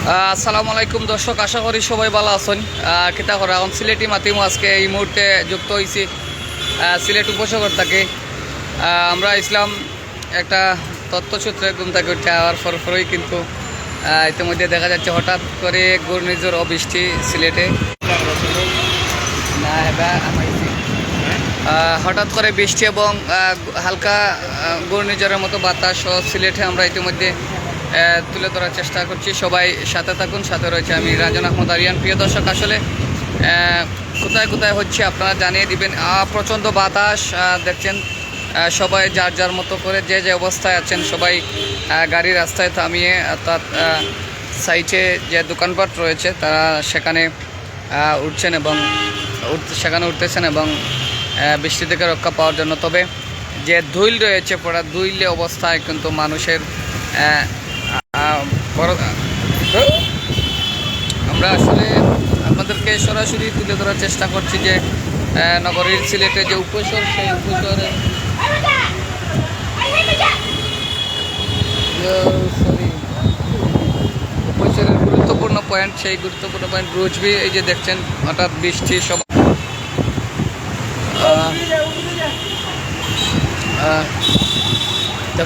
আসসালামু আলাইকুম দর্শক, আশা করি সবাই ভালো আছেন। কিতা করা এখন সিলেটি মাতিমু আজকে এই মুহূর্তে যুক্ত হয়েছি সিলেট উপসাগর থেকে। আমরা ইসলাম একটা তথ্যসূত্রে ঘুম থেকে উঠে আওয়ার পরপরই কিন্তু ইতিমধ্যে দেখা যাচ্ছে হঠাৎ করে ঘূর্ণিঝড় ও বৃষ্টি সিলেটে হঠাৎ করে বৃষ্টি এবং হালকা ঘূর্ণিঝড়ের মতো বাতাস ও সিলেটে আমরা ইতিমধ্যে তুলে ধরার চেষ্টা করছি। সবাই সাথে থাকুন, সাথে রয়েছে আমি রাজন আহমদ আরিয়ান। প্রিয় দর্শক, আসলে কোথায় কোথায় হচ্ছে আপনারা জানিয়ে দিবেন। প্রচণ্ড বাতাস দেখছেন, সবাই যার যার মতো করে যে যে অবস্থায় আছেন সবাই গাড়ি রাস্তায় থামিয়ে অর্থাৎ সাইটে যে দোকানপাট রয়েছে তারা সেখানে উঠছেন এবং সেখানে উঠতেছেন এবং বৃষ্টি থেকে রক্ষা পাওয়ার জন্য। তবে যে ধুইল রয়েছে পড়া ধুইলে অবস্থায় কিন্তু মানুষের আমরা আসলে আপনাদেরকে সরাসরি তুলে ধরার চেষ্টা করছি যে নগরীর সিলেটে যে উপসর সেই উপসরের উপসরের গুরুত্বপূর্ণ পয়েন্ট, সেই গুরুত্বপূর্ণ পয়েন্ট রুজবি। এই যে দেখছেন হঠাৎ বৃষ্টি সব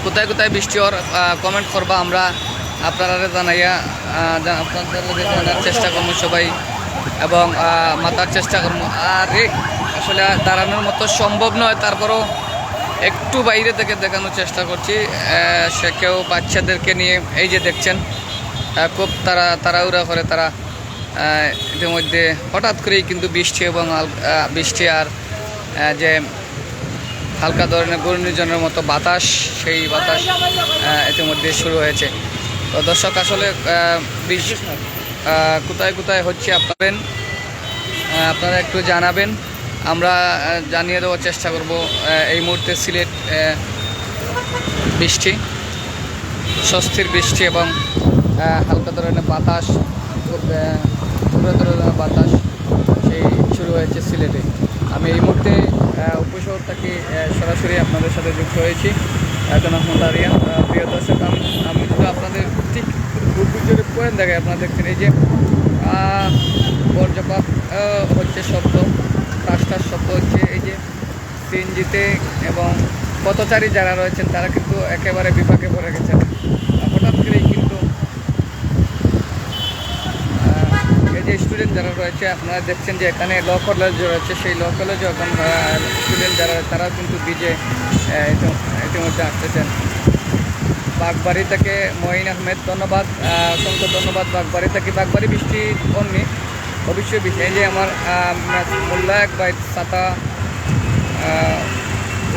কোথায় কোথায় বৃষ্টি ওর কমেন্ট করবা, আমরা আপনারা জানাইয়া আপনাদের জানার চেষ্টা করবো সবাই এবং মাতার চেষ্টা করবো। আর আসলে দাঁড়ানোর মতো সম্ভব নয়, তারপরও একটু বাইরে থেকে দেখানোর চেষ্টা করছি। সে কেউ বাচ্চাদেরকে নিয়ে এই যে দেখছেন খুব তাড়াহুড়া করে তারা ইতিমধ্যে হঠাৎ করেই কিন্তু বৃষ্টি এবং বৃষ্টি আর যে হালকা ধরনের ঘূর্ণিঝড়ের মতো বাতাস, সেই বাতাস ইতিমধ্যে শুরু হয়েছে। তো দর্শক, আসলে কোথায় কোথায় হচ্ছে আপনারা একটু জানাবেন, আমরা জানিয়ে দেওয়ার চেষ্টা করব। এই মুহূর্তে সিলেট বৃষ্টি, স্বস্তির বৃষ্টি এবং হালকা ধরনের বাতাস, তীব্র ধরনের বাতাস সেই শুরু হয়েছে সিলেটে। আমি এই মুহূর্তে উপশহর থেকে সরাসরি আপনাদের সাথে যুক্ত হয়েছি, রাজন আহমদ আরিয়ান। প্রিয় দর্শক, আমি যদি আপনাদের ঠিক ঘূর্ণিঝড়ের পয়েন্ট দেখাই, আপনারা দেখছেন এই যে বজ্রপাত হচ্ছে, শব্দ টাসটাস শব্দ হচ্ছে এই যে সিএনজিতে, এবং পথচারী যারা রয়েছেন তারা কিন্তু একেবারে বিপাকে পড়ে গেছেন। হঠাৎ করেই কিন্তু এই যে স্টুডেন্ট যারা রয়েছে, আপনারা দেখছেন যে এখানে ল কলেজ রয়েছে, সেই ল কলেজে এখন স্টুডেন্ট যারা তারাও কিন্তু ভিজে ইতিমধ্যে আসতেছেন। বাগবাড়ি থেকে মঈন আহমেদ, ধন্যবাদ, অসংখ্য ধন্যবাদ। বাগবাড়ি বৃষ্টি কমনি, অবশ্যই বৃষ্টি। এই যে আমার মোল্লা এক বাইক ছাতা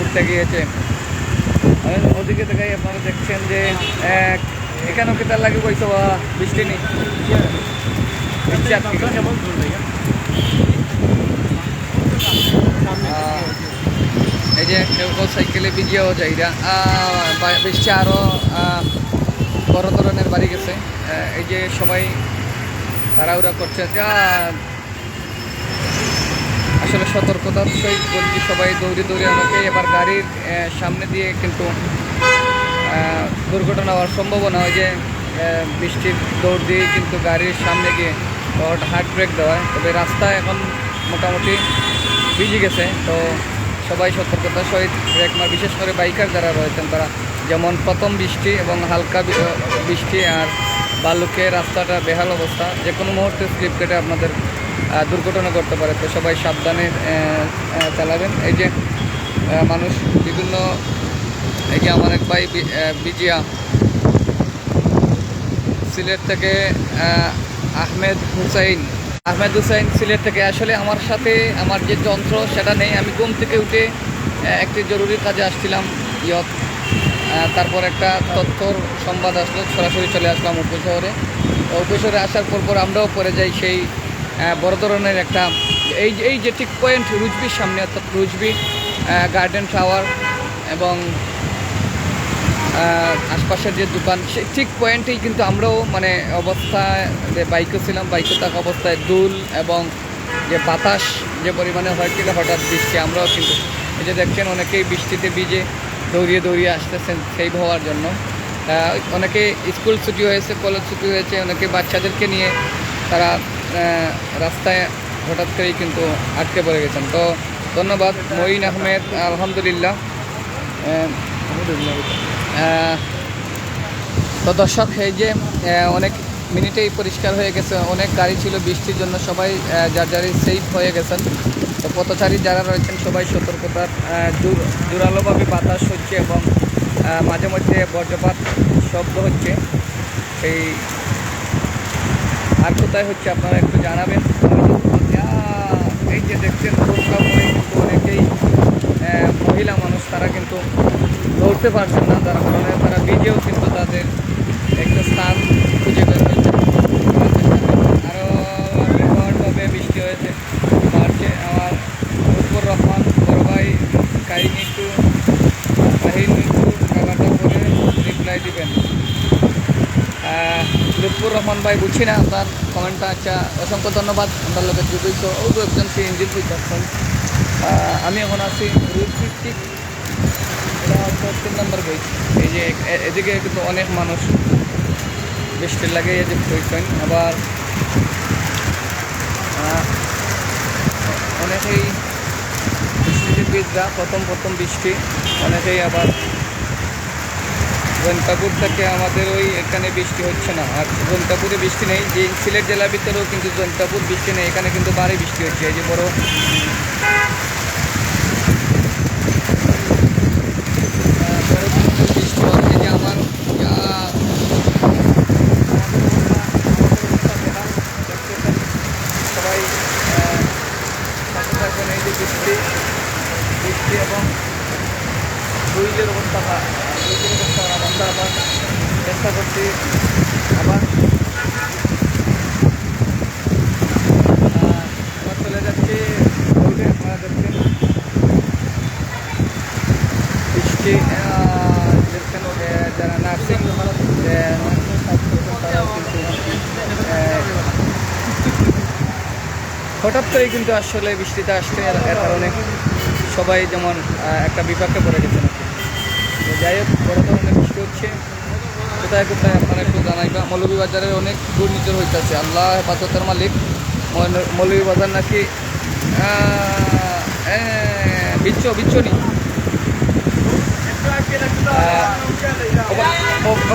উঠতে গিয়েছে, ওদিকে দেখাই আপনারা দেখছেন যে এখানেও কেতার লাগে বইছে বৃষ্টি নেই। এই যে কেউ কেউ সাইকেলে ভিজিয়েও যাইরা বৃষ্টি আরও বড় ধরনের বাড়ি গেছে। এই যে সবাই তাড়াহুড়া করছে, আসলে সতর্কতার সহিত বলছি, সবাই দৌড়ে অনেকে এবার গাড়ির সামনে দিয়ে কিন্তু দুর্ঘটনা হওয়ার সম্ভাবনা হয় যে বৃষ্টির দৌড় দিয়েই কিন্তু গাড়ির সামনে গিয়ে হার্ট ব্রেক দেওয়া। তবে রাস্তা এখন মোটামুটি ভিজে গেছে, তো সবাই সতর্কতার সহিত ব্রেক মার, বিশেষ করে বাইকার যারা রয়েছেন তারা, যেমন প্রথম বৃষ্টি এবং হালকা বৃষ্টি আর বালুকে রাস্তাটা বেহাল অবস্থা, যে কোনো মুহূর্তে স্লিপ কেটে আপনাদের দুর্ঘটনা করতে পারে। তো সবাই সাবধানে চালাবেন। এই যে মানুষ বিভিন্ন, এই যে আমার এক ভাই বিজিয়া সিলেট থেকে, আহমেদ হুসাইন সিলেট থেকে। আসলে আমার সাথে আমার যে যন্ত্র সেটা নেই, আমি ঘুম থেকে উঠে একটি জরুরি কাজে আসছিলাম তারপর একটা তথ্যর সংবাদ আসলো, সরাসরি চলে আসলাম উপশহরে। উপশহরে আসার পর আমরাও পরে যাই সেই বড় ধরনের একটা এই যে ঠিক পয়েন্ট রুজবির সামনে, অর্থাৎ রুজবি গার্ডেন টাওয়ার এবং আশপাশের যে দোকান, সেই ঠিক পয়েন্টেই কিন্তু আমরাও মানে অবস্থায় যে বাইকে ছিলাম, বাইকে থাকা অবস্থায় দুল এবং যে বাতাস যে পরিমাণে হয়েছিল, হঠাৎ বৃষ্টি, আমরাও কিন্তু এই যে দেখছেন অনেকেই বৃষ্টিতে ভিজে দৌড়িয়ে আসতেছেন সেভ হওয়ার জন্য। অনেকে স্কুল ছুটি হয়েছে, কলেজ ছুটি হয়েছে, অনেকে বাচ্চাদেরকে নিয়ে তারা রাস্তায় হঠাৎ করেই কিন্তু আটকে পড়ে গেছেন। তো ধন্যবাদ মঈন আহমেদ, আলহামদুলিল্লাহ। তো দর্শক, এই যে অনেক মিনিটেই পরিষ্কার হয়ে গেছে, অনেক গাড়ি ছিল বৃষ্টির জন্য, সবাই যার যারই সেফ হয়ে গেছেন। তো পথচারী যারা রয়েছেন সবাই সতর্কতার, জোরালোভাবে বাতাস হচ্ছে এবং মাঝে মধ্যে বজ্রপাত শব্দ হচ্ছে। সেই আর কোথায় হচ্ছে আপনারা একটু জানাবেন। এই যে দেখছেন বোরকা পরে কিন্তু অনেকেই মহিলা মানুষ, তারা কিন্তু দৌড়তে পারছেন না, যার কারণে তারা ভিজেও কিন্তু তাদের একটা স্থান খুঁজে বের হয়েছে। আরও বিকটভাবে বৃষ্টি হয়েছে, বাড়ছে। আমার লুৎফর রহমান বড় ভাই কাহিনী একটু কালারটা করে রিপ্লাই দিবেন। লুৎফর রহমান ভাই বুঝছি না আপনার কমেন্টটা। আচ্ছা, অসংখ্য ধন্যবাদ। আমরা লোকের যুগইছো ও একজন সিএনজির বুঝতেছেন। আমি এখন আছি রুট 50, এটা হচ্ছে 3 নম্বর গেট। এই যে এদিকে কিন্তু অনেক মানুষ বৃষ্টির লাগে এই যে বইছেন, আবার অনেকেই বৃষ্টিতে ভিজা, প্রথম বৃষ্টি। অনেকেই আবার জৈন্তাপুর থেকে আমাদের ওই এখানে বৃষ্টি হচ্ছে না, আর জৈন্তাপুরে বৃষ্টি নেই। যে সিলেট জেলার ভিতরেও কিন্তু জৈন্তাপুর বৃষ্টি নেই, এখানে কিন্তু ভারী বৃষ্টি হচ্ছে। এই যে বড় বৃষ্টি হচ্ছে। যে আমার সবাই সাথে থাকবেন। এই যে বৃষ্টি এবং ব্রিজের অবস্থা আমরা আবার চেষ্টা করছি। আবার চলে যাচ্ছি দৌড়ে। আপনারা দেখছেন বৃষ্টি, দেখছেন যারা নার্সিং তারা কিন্তু হঠাৎ করেই কিন্তু আসলে বৃষ্টিতে আসছে, এর কারণে সবাই যেমন একটা বিপাকে পড়ে গেছেন। তো যাই হোক, বড় ধরনের বৃষ্টি হচ্ছে। কোথায় কোথায় আপনারা একটু জানাইবা। মৌলভীবাজারে অনেক দুর্নীতির হইতেছে, আল্লাহ হেফাজতের মালিক। মৌলভীবাজার নাকি বিচ্ছনি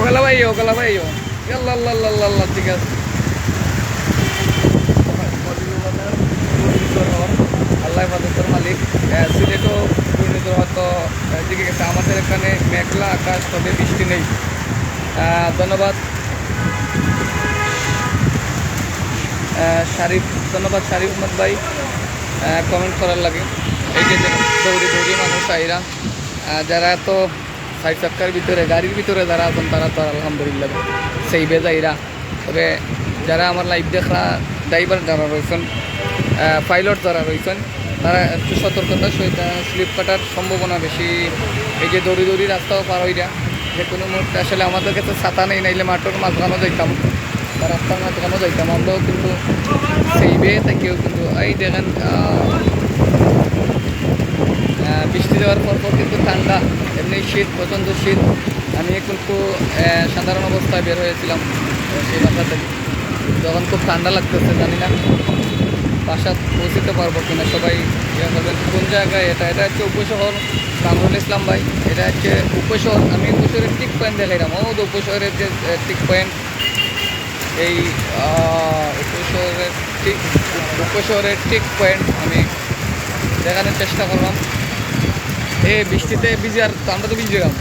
ওগলা ভাই আল্লাহ আল্লাহ আল্লাহ, ঠিক আছে। আল্লাহ হেফাজতের মালিক। সিলেটও দুর্নীতির হয়তো দিকে গেছে। আমাদের এখানে মেঘলা আকাশ, তবে বৃষ্টি নেই। ধন্যবাদ শারিফ, ধন্যবাদ শারিফ আহমদ ভাই কমেন্ট করার লাগে। এই যে দৌড়ি মানুষ আইরা, যারা তো 5 চাক্কার ভিতরে গাড়ির ভিতরে যারা আছেন তারা তো আলহামদুলিল্লাহ সেই বেজাইরা। তবে যারা আমার লাইভ দেখরা ড্রাইভার যারা রয়েছেন, পাইলট যারা রয়েছেন, তারা একটু সতর্কতার সহিত স্লিপ কাটার সম্ভাবনা বেশি। এই যে দৌড়ি রাস্তাও পার হইরা, যে কোনো মুহূর্তে আসলে আমাদের কাছে ছাতা নেই, নাইলে মাঠের মাঝখানো যাইতাম বা রাস্তার মাঝখানো যাইতাম। আমরাও কিন্তু সেই বেয়ে থেকেও কিন্তু এই দেখেন বৃষ্টি দেওয়ার পর কিন্তু ঠান্ডা, এমনি শীত, প্রচণ্ড শীত। আমি কিন্তু সাধারণ অবস্থায় বের হয়েছিলাম সেই বাসা থেকে, যখন খুব ঠান্ডা লাগতেছে। জানি না বাসা পৌঁছতে পারবো কিনা। সবাই করবেন কোন জায়গায়। এটা হচ্ছে উপশহর কামরুল ইসলাম ভাই, এটা হচ্ছে উপশহর। আমি উপশহরের টিক পয়েন্ট দেখাইলাম। ও তো উপশহরের যে টিক পয়েন্ট, এই উপশহরের টিক পয়েন্ট আমি দেখানোর চেষ্টা করলাম। এই বৃষ্টিতে ভিজে, আর আমরা তো ভিজে গেলাম।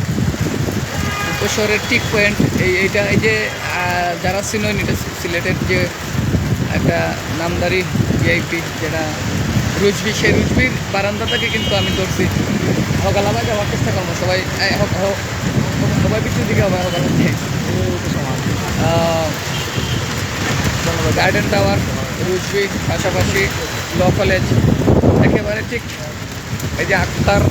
উপশহরের টিক পয়েন্ট এইটা। এই যে যারা চিনেন, এটা সিলেটের যে একটা নামদারি ভিআইপি যেটা রুজবি, সেই রুজবির বারান্দা থেকে কিন্তু আমি ধরছি। হকালাবাই যাওয়ার চেষ্টা করবো। সবাই পিছনের দিকে হবে হকালা গার্ডেন টাওয়ার, রুজবি, পাশাপাশি ল কলেজ, একেবারে ঠিক। এই যে আক্তার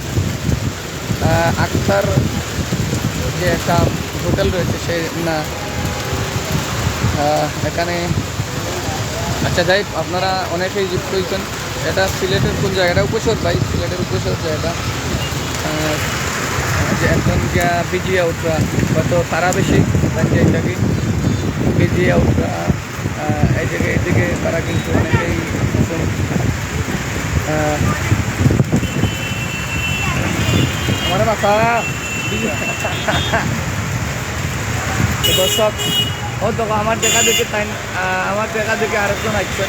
যে একটা হোটেল রয়েছে, সে না এখানে। আচ্ছা যাই, আপনারা অনেকেই যুক্ত হয়েছেন। এটা সিলেটের কোন জায়গাটা? উপশহর ভাই, সিলেটের উপশহর জায়গাটা। যে এখন যা বিজিয়া উঠরা হয়তো তারা বেশি তাই থাকি বিজিয়া উঠরা এই জায়গায় এদিকে তারা কিন্তু অনেকেই আমার বাসা দর্শক ও দেখো আমার দেখা দেখে তাই আমার দেখা দেখে আরেকজন আসছে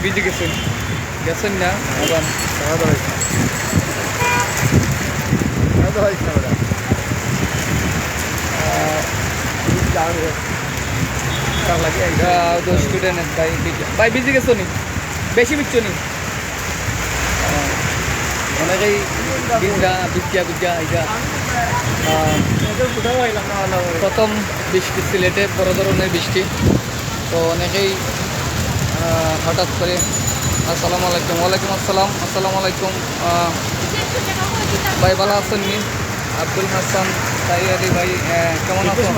বিজি গেছেন গেছেন না আবার স্টুডেন্ট ভাই বিজি গেছো নি বেশি বিচ্ছ নি অনেকেই প্রথম বৃষ্টি সিলেটে বড় ধরনের বৃষ্টি তো অনেকেই হঠাৎ করে আসসালামু আলাইকুম ওয়ালাইকুম আসসালাম আসসালামু আলাইকুম ভাই ভালো আছেন নি আব্দুল হাসান তাইয়ারি ভাই কেমন আছেন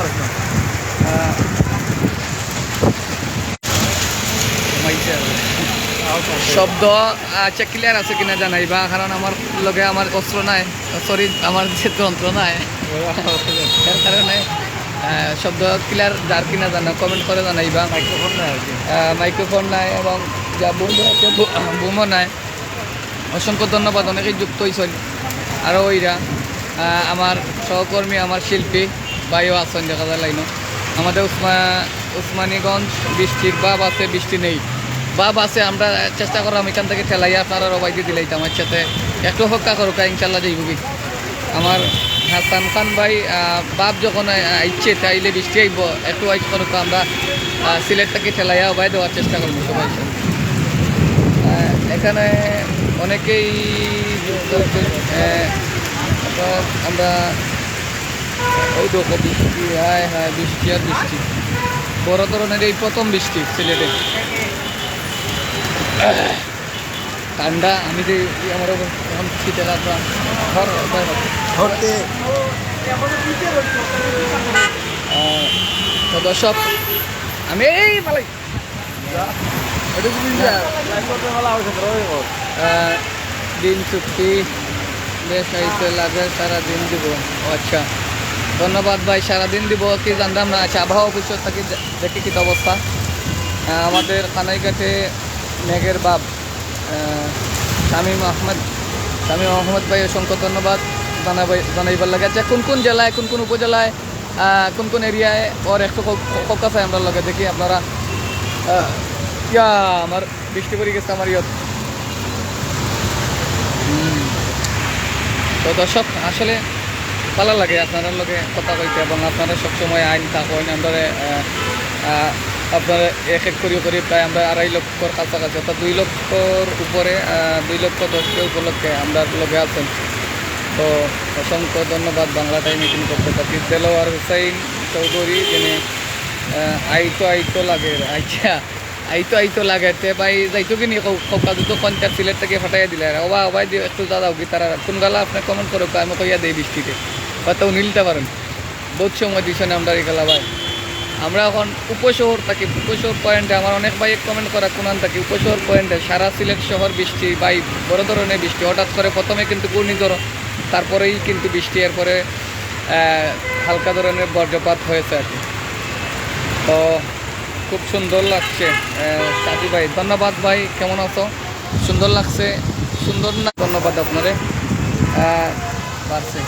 শব্দ আচ্ছা ক্লিয়ার আছে কিনা জানাইবা কারণ আমার লগে আমার অস্ত্র নাই সরি আমার যে যন্ত্র নাই এর কারণে শব্দ ক্লিয়ার যার কিনা জানা কমেন্ট করে জানাইবা মাইক্রোফোন নাই মাইক্রোফোন নাই এবং যা বন্ধু আছে বুমও নাই অসংখ্য ধন্যবাদ অনেকেই যুক্ত হয়েছেন আরও ওইরা আমার সহকর্মী আমার শিল্পী ভাইও আছেন দেখা যায় লাইনও আমাদের উসমানীগঞ্জ বৃষ্টির বাপ আছে বৃষ্টি নেই বাপ আছে আমরা চেষ্টা করলাম এখান থেকে ঠেলাই আপনারা রবাই দিয়ে দিলাইতে আমার সাথে একটু হক্কা করুক ইনশাল্লাহ যাইবি আমার হাসান খান ভাই বাপ যখন ইচ্ছে তাইলে বৃষ্টি আইব একটু ওয়াইট করুক আমরা সিলেট থেকে ঠেলাইয়া ওবাই দেওয়ার চেষ্টা করবো সবাই এখানে অনেকেই আমরা ওই দেখো বৃষ্টি হ্যাঁ বৃষ্টি আর বৃষ্টি বড় ধরনের এই প্রথম বৃষ্টি সিলেটে ঠান্ডা আমি যে আমার এখন শীতে রাখলাম তো দর্শক আমি এই মালাই দিন চুক্তি বেশ আইতে লাগে সারাদিন দিব আচ্ছা ধন্যবাদ ভাই সারাদিন দিব কি জানতাম না আচ্ছা আবহাওয়া অফিস থাকি দেখি কী অবস্থা আমাদের কানাইঘাটে মেঘের বাপ শামীম আহমদ ভাই অসংখ্য ধন্যবাদ জানাইবার লাগে আচ্ছা কোন কোন জেলায় কোন কোন উপজেলায় কোন কোন এরিয়ায় ওর একটু ফোকাস হয় আমরা লগে দেখি আপনারা ইয়া আমার বৃষ্টি পড়ে গেছে আমার ইয়ত তো দর্শক আসলে ভালো লাগে আপনার লগে কথা কইতে এবং আপনারা সবসময় আইন থাকেন আমরা আপনারা এক এক করি প্রায় আমরা 2.5 লক্ষর কাছাকাছি অর্থাৎ 2 লক্ষর উপরে 2,10,000 উপলক্ষে আমরা লগে আছেন তো অসংখ্য ধন্যবাদ বাংলা টাইম মিটিং করতে থাকি দেলোয়ার হুসাইন চৌধুরী যিনি আইতো লাগে আচ্ছা আইতো লাগে তে ভাই যাইতো কিনি কৌকা দুটো কন্টার সিলেট থেকে ফাটাইয়া দিলে ওবাই দিয়ে একটু দাদাও কি তারা কোন গালা আপনি কমেন্ট করো আমি কইয়া দেই বৃষ্টিতে হয়তো নিলতে পারেন বহুত সময় দিচ্ছেন আমরা এই গেলা ভাই আমরা এখন উপশহর থাকি উপশহর পয়েন্টে আমার অনেক ভাই কমেন্ট করা কোনান থাকি উপশহর পয়েন্টে সারা সিলেট শহর বৃষ্টি ভাই বড় ধরনের বৃষ্টি হঠাৎ করে প্রথমে কিন্তু ঘূর্ণিঝড় তারপরেই কিন্তু বৃষ্টি এরপরে হালকা ধরনের বজ্রপাত হয়েছে আর কি তো খুব সুন্দর লাগছে সাজি ভাই ধন্যবাদ ভাই কেমন আছো সুন্দর লাগছে সুন্দর না ধন্যবাদ আপনারে বাড়ছে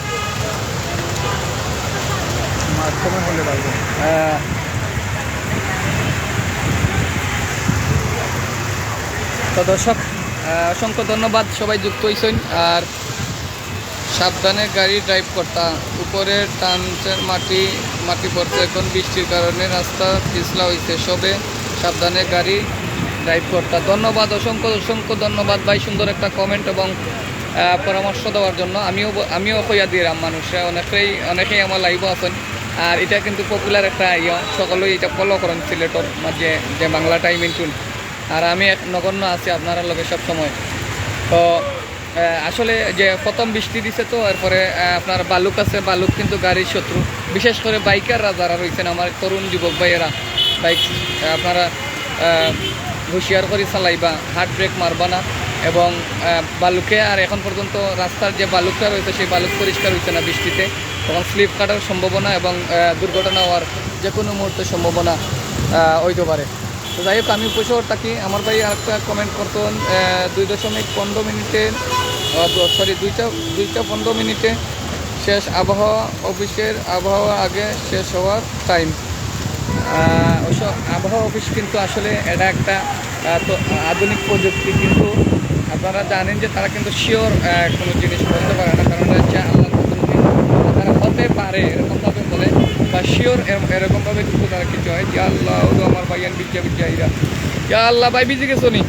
তো দর্শক অসংখ্য ধন্যবাদ সবাই যুক্ত হয়েছেন আর সাবধানে গাড়ি ড্রাইভ করতা উপরে টানচের মাটি পড়ছে এখন বৃষ্টির কারণে রাস্তা পিছলা হয়েছে সবে সাবধানে গাড়ি ড্রাইভ করতা ধন্যবাদ অসংখ্য ধন্যবাদ ভাই সুন্দর একটা কমেন্ট এবং পরামর্শ দেওয়ার জন্য আমিও কইয়া দিলাম মানুষরা অনেকেই আমার লাইভও আছেন আর এটা কিন্তু পপুলার একটা সকলেই এটা ফলো করেন সিলেটর মাঝে যে বাংলা টাইম ইন্টুন আর আমি এক নগণ্য আছি আপনারা লগে সব সময় তো আসলে যে প্রথম বৃষ্টি দিছে তো এরপরে আপনার বালুক আছে, বালুক কিন্তু গাড়ির শত্রু, বিশেষ করে বাইকাররা যারা রয়েছেন আমার তরুণ যুবক ভাইয়েরা, বাইক আপনারা হুঁশিয়ার করে চালাইবা, হার্ড ব্রেক মারবা না। এবং বালুকে আর এখন পর্যন্ত রাস্তার যে বালুকটা রয়েছে সেই বালুক পরিষ্কার হয়েছে না বৃষ্টিতে, তখন স্লিপ কাটার সম্ভাবনা এবং দুর্ঘটনা হওয়ার যে কোনো মুহূর্তে সম্ভাবনা হইতে পারে। তো যাই হোক, আমি উপশহর থাকি। আমার ভাই আরেকটা কমেন্ট করতেন 2.15 মিনিটে, সরি 2:15 মিনিটে শেষ আবহাওয়া অফিসের আবহাওয়া আগে শেষ হওয়ার টাইম। অবশ্য আবহাওয়া অফিস কিন্তু আসলে এটা একটা তো আধুনিক প্রযুক্তি, কিন্তু আপনারা জানেন যে তারা কিন্তু শিওর কোনো জিনিস বলতে পারে না, কারণ হচ্ছে আল্লাহ তারা হতে পারে এরকমভাবে বলে, বা শিওর এরকমভাবে কিন্তু তারা কিছু হয় যে আল্লাহ আমার ভাইয়ান বিজ্জা ইরা আল্লাহ ভাই বিজি গেছো নি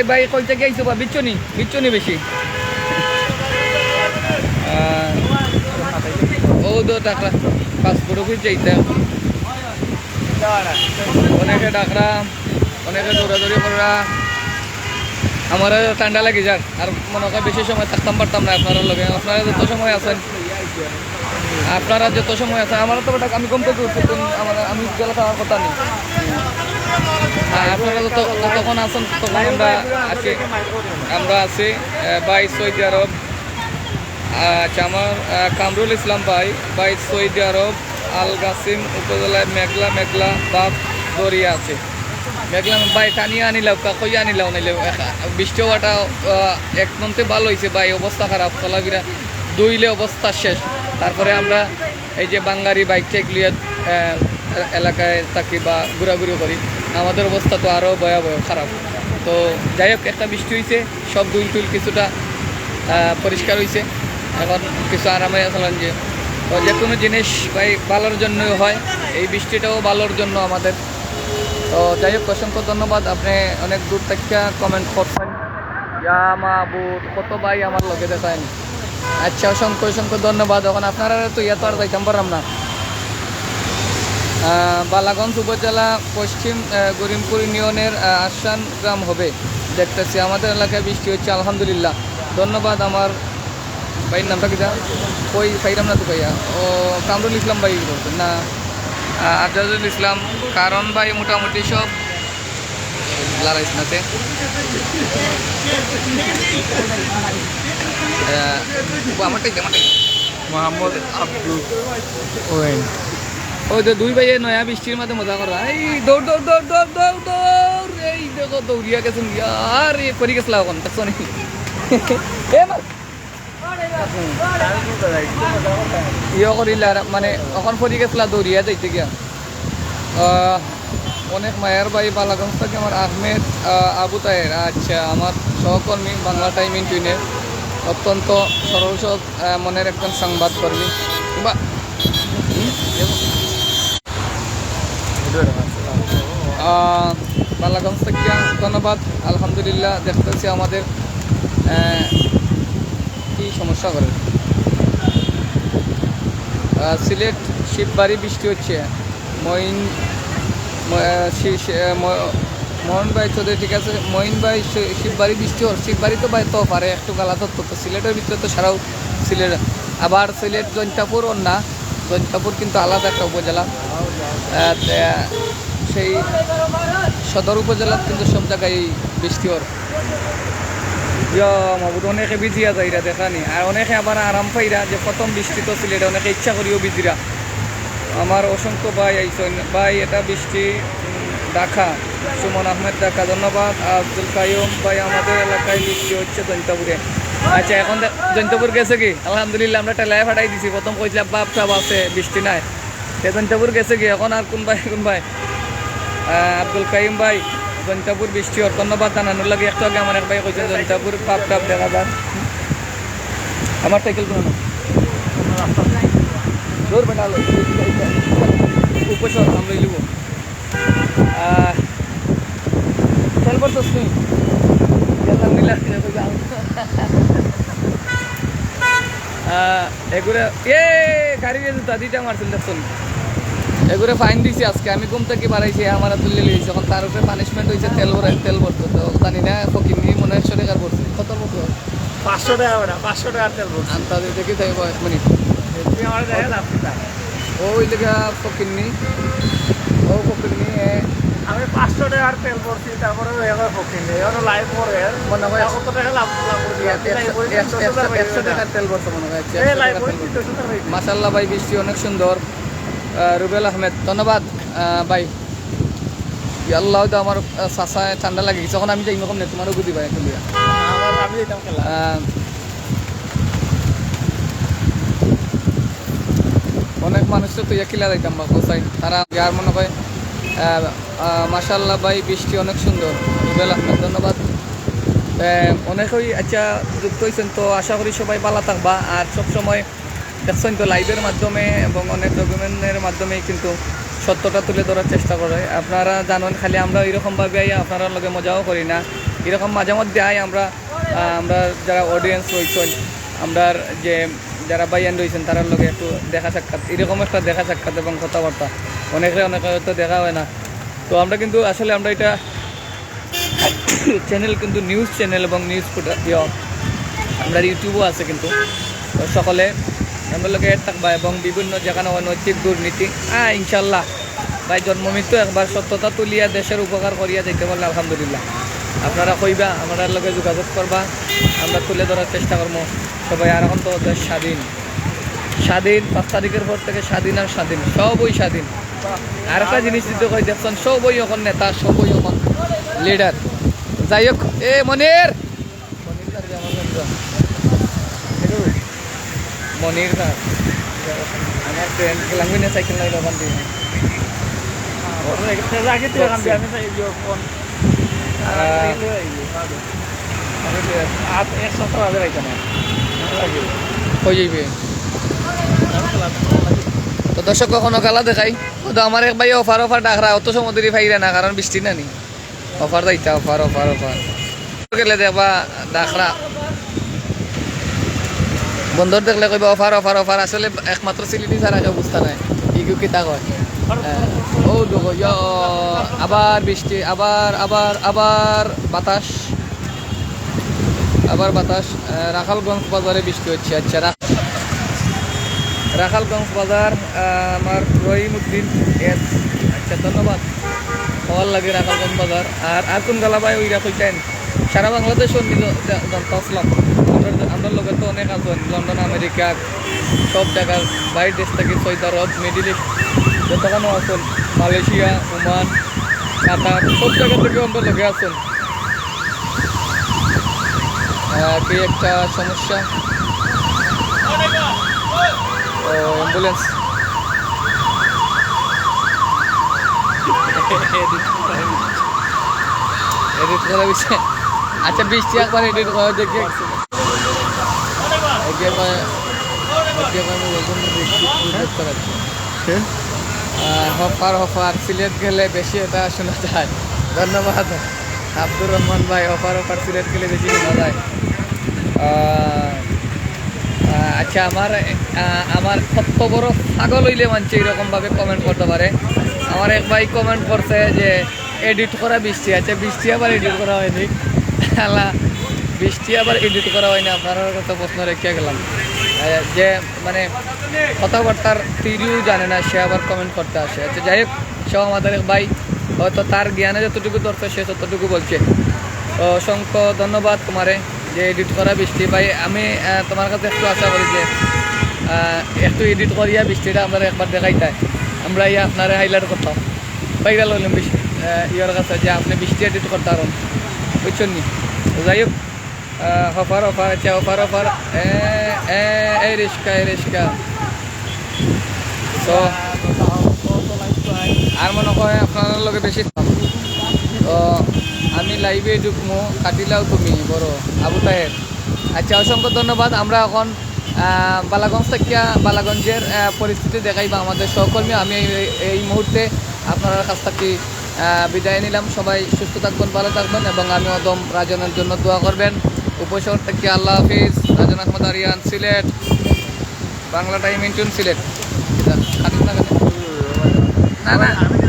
ভাই কই থেকে আইছো বা বিচ্ছ নি বেশি ও তো টাকা পাসপোর্ট অফিস যাইতে অনেকে ডাকরা, অনেকে দৌড়াদৌড়ি করা, আমার ঠান্ডা লাগে যার আর মনে হয় বেশি সময় থাকতাম পারতাম না আপনারা লগে। আপনারা যত সময় আছেন আমার তো আমি কম থেকে উঠছি, আমি গেলে খাওয়ার কথা নেই। আপনারা যতক্ষণ আছেন তখন আমরা আছি বাই সৌদি আরব। আচ্ছা, আমার Kamrul Islam by Saudi Arab Al Ghasim উপজেলায় মেঘলা বাপ দরিয়া আছে। মেঘলা বাই টানিয়ে আনিলাম কই আনিলাম নাইলে বৃষ্টি হওয়াটা এক মন্থে ভালো হয়েছে ভাই, অবস্থা খারাপ, চলাফেরা দুইলে অবস্থা শেষ। তারপরে আমরা এই যে বাঙ্গারি বাইক টেক লিয়ে এলাকায় থাকি বা ঘোরাঘুরি করি, আমাদের অবস্থা তো আরও ভয়াবহ খারাপ। তো যাই হোক, একটা বৃষ্টি হয়েছে, সব দুল কিছুটা পরিষ্কার হয়েছে, এখন কিছু আরামে আসলাম। যে কোনো জিনিস ভাই ভালোর জন্যই হয়, এই বৃষ্টিটাও ভালোর জন্য আমাদের। তো যাই হোক, অসংখ্য ধন্যবাদ, আপনি অনেক দূর থেকে কমেন্ট করছেন, কত ভাই আমার লগে দেখায়। আচ্ছা, অসংখ্য ধন্যবাদ। এখন আপনারা তো তো আর যাইতাম পারলাম না। বালাগঞ্জ উপজেলা পশ্চিম গরিমপুর ইউনিয়নের আসান গ্রাম হবে দেখতেছি, আমাদের এলাকায় বৃষ্টি হচ্ছে আলহামদুলিল্লাহ। ধন্যবাদ। আমার ভাইয়ের নামটা কিটা কই ফাইরাম না তো ভাইয়া, ও কামরুল ইসলাম ভাই বলছেন না আজাদুল ইসলাম, কারণ ভাই মোটামুটি সব লারাইস নাতে আমারটাই মোহাম্মদ আব্দুল ওয়েন। ওই তো দুই ভাইয়ে নয়া বৃষ্টির মাঝে মজা করা, এই দৌড় এই দেখো দৌড়িয়া গেছেন আর পরি গেছিল এখন দেখছো নি ইয়ে করিল মানে এখন পরি গেছিল দৌড়িয়া যাইতে গিয়া। অনেক মায়ের ভাই বালাগঞ্জ থেকে আমার আহমেদ আবু তাহের, আচ্ছা, আমার সহকর্মী বাংলা টাইম ইন্টুইনের, অত্যন্ত সরল মনের একজন সংবাদকর্মী। বা বালাগঞ্জ থেকে ধন্যবাদ। আলহামদুলিল্লাহ, দেখতেছি আমাদের কি সমস্যা করে। সিলেট শিববাড়ি বৃষ্টি হচ্ছে, মোহন ভাই চৌধুরী, ঠিক আছে মহিন ভাই, শিববাড়ি বৃষ্টি হচ্ছে, শিববাড়ি তো ভাই তো পারে একটু গালা তত্ত্ব, তো সিলেটের ভিতরে তো সারাও সিলেট, আবার সিলেট জৈন্তাপুর ওর না, জৈন্তাপুর কিন্তু আলাদা একটা উপজেলা, সেই সদর উপজেলার কিন্তু সব জায়গায় বৃষ্টি ওর মাহবুদ অনেকে বিজিয়া যাইরা দেখানি, আর অনেকে আবার আরাম পাইরা যে প্রথম বৃষ্টি তো সিলেটে, অনেকে ইচ্ছা করিও বিজিরা। আমার অসংখ্য ভাই আইসন ভাই, এটা বৃষ্টি ঢাকা, সুমন আহমেদ ঢাকা, ধন্যবাদ। আব্দুল কাইম ভাই, আমাদের এলাকায় বৃষ্টি হচ্ছে জৈন্তাপুরে। আচ্ছা, এখন জৈন্তাপুর গেছে কি? আলহামদুলিল্লাহ, আমরা টেলায় ফাটাই দিছি, প্রথম কইছিলাম বাপ সাপ আছে বৃষ্টি নাই, জৈন্তাপুর গেছে কি? এখন আর কোন ভাই আব্দুল কাইম ভাই, জৈন্তাপুর বৃষ্টি ওর ধন্যবাদ জানানোর লাগে। একটু আগে আমার এক ভাই কইছেন জৈন্তাপুর পাপ টাপ দেখা যান। আমার সাইকেল কোনো না জোর বেটালো উপসর আমরা লিব চল করতোস তুই এগুলো গাড়ি জুতা দিটা মারছিল দেখুন, এগুলো ফাইন দিছি আজকে আমি ঘুম থেকে বাড়াইছি আমার তুলে লিয়েছি এখন তার উপরে পানিশমেন্ট হয়েছে তেল ভরতো তো জানি না ফকির নিয়ে মনে হয় 100 টাকার পড়ছে কত মতো 500 টাকা বেটা 500 টাকার তেল ভরছি আন্তাজে দেখি তাই 1 মিনিট তুমি আমার দেখেন আপনি ওই লেখা ফকির নি ও ফকির নিয়ে আমি 500 টাকার তেল ভরছি তারপরে এবার ফকির নেই এখন লাইভ করে মনে হয় কত টাকা লাভ করছি 100 টাকার তেল ভরছে মনে হয় এই লাইভ করে 200 টাকা মাশাআল্লাহ ভাই বৃষ্টি অনেক সুন্দর রুবেল আহমেদ ধন্যবাদ ভাই আল্লাহ তো আমার চাষায় ঠান্ডা লাগে যখন আমি যাই রকম নেই তোমারও বুদ্ধি পাই একটু আমি যেতাম খেলা অনেক মানুষ তো ইয়া কিলা যাইতাম বা কোথায় তারা আর মনে হয় মাশাআল্লাহ ভাই বৃষ্টি অনেক সুন্দর রুবেল আহমেদ ধন্যবাদ অনেকেই আচ্ছা যুক্ত হয়েছেন তো আশা করি সবাই ভালো থাকবা আর সবসময় দেখছেন তো লাইভের মাধ্যমে এবং অনেক ডকুমেন্টের মাধ্যমে কিন্তু সত্যটা তুলে ধরার চেষ্টা করে আপনারা জানেন খালি আমরা এরকমভাবে আই আপনারা লগে মজাও করি না এরকম মাঝে মধ্যে আই আমরা যারা অডিয়েন্স রয়েছেন আমরা যে যারা বাইয়ান রয়েছেন তারার লগে একটু দেখা সাক্ষাৎ এরকম একটা দেখা সাক্ষাৎ এবং কথাবার্তা অনেকে হয়তো দেখা হয় না তো আমরা কিন্তু আসলে আমরা এটা চ্যানেল কিন্তু নিউজ চ্যানেল এবং নিউজ আমরা ইউটিউবও আছে কিন্তু সকলে আমরা লোকে এড থাকবা এবং বিভিন্ন যেখানে অনৈতিক দুর্নীতি ইনশাল্লাহ ভাই জন্মমৃত্যু একবার সত্যতা তুলিয়া দেশের উপকার করিয়া যেতে পারলে আলহামদুলিল্লাহ আপনারা কইবা আমরা লোকে যোগাযোগ করবা আমরা তুলে ধরার চেষ্টা করবো সবাই আর এখন তো দেশ স্বাধীন 5 তারিখের পর থেকে স্বাধীন আর স্বাধীন সবই স্বাধীন আর একটা জিনিস দিতে কই দেখছেন সবই এখন নেতা সবই এখন লিডার যাই হোক মনির মনির না আমার ফ্রেন্ড লাগবে না সাইকেল লাগবে ওখান দিয়ে আগে তো আমি ফোন আর এক সপ্তাহ আগে রাখতে না হয়ে যাইবে তো দর্শক কখনো খেলা দেখাই তো আমার এক ভাই অফার ডাকরা অত সমুদ্রে ফাইরে না কারণ বৃষ্টি না নি অফার দাইতা অফার গেলে দেখবা ডাকরা বন্ধর দেখলে কইবা অফার আসলে একমাত্র সিলিটি ছাড়া কেউ বুঝতে নাই ইগু কিতা কয় ও দেখো আবার বৃষ্টি আবার বাতাস রাখালগঞ্জ বাজারে বৃষ্টি হচ্ছে আচ্ছা রাখালগঞ্জ বাজার আমার রহিমউদ্দিন আচ্ছা ধন্যবাদ হওয়ার লাগে রাখালগঞ্জ বাজার আর কোন গালাবাই ওইরা কইতেন সারা বাংলাদেশ আসলাম আমরা লোকের তো অনেক আছেন লন্ডন আমেরিকা সব জায়গার বাইরের দেশ থেকে সৌদি আরব মিডিল ইস্ট যতক্ষণ আছেন মালয়েশিয়া ওমান কাতার সব জায়গা থেকে আমরা লোকে আছেন কি একটা সমস্যা অ্যাম্বুলেন্স এডিট করা বিষয় আচ্ছা বৃষ্টি একবার এডিট করা দেখি হফার সিলেট গেলে বেশি এটা শোনা যায় ধন্যবাদ আব্দুর রহমান ভাই অফার সিলেট গেলে বেশি শোনা যায় আচ্ছা আমার কত বড় পাগল হইলে মানছে এরকমভাবে কমেন্ট করতে পারে আমার এক ভাই কমেন্ট করছে যে এডিট করা বৃষ্টি আছে বৃষ্টি আবার এডিট করা হয়নি বৃষ্টি আবার এডিট করা হয়নি আপনার কাছে প্রশ্ন রেখে গেলাম যে মানে কথাবার্তার তিরিও জানে না সে আবার কমেন্ট করতে আসে আচ্ছা যাই হোক সব আমাদের এক ভাই হয়তো তার জ্ঞানে যতটুকু ধরছে সে ততটুকু বলছে তো অসংখ্য ধন্যবাদ তোমারে যে এডিট করা বৃষ্টি ভাই আমি তোমার কাছে একটু আশা করি যে একটু এডিট করিয়া বৃষ্টিটা আমরা একবার দেখাইতাই আমরা আপনারা হাইলাইট করতাম ভাইরাল হইলাম ইয়ার কাছে যে আপনি বৃষ্টি এডিট করতে পারেন বুঝছেন নি যাই হোক অফার আচ্ছা অফার এই রিস্কা তো আর মনে হয় আপনার লগে বেশি তো আমি লাইভে ঢুকমো কাটিলাও তুমি বড় আবু তাহের আচ্ছা অসংখ্য ধন্যবাদ আমরা এখন বালাগঞ্জের পরিস্থিতি দেখাইবা আমাদের সহকর্মী আমি এই মুহূর্তে আপনার কাছ থেকে বিদায় নিলাম সবাই সুস্থ থাকবেন ভালো থাকবেন এবং আমি অদম রাজনের জন্য দোয়া করবেন উপশহর থেকে আল্লাহ হাফিজ রাজন আহমদ আরিয়ান সিলেট বাংলা টাইম ইন্টুন সিলেট না না আমি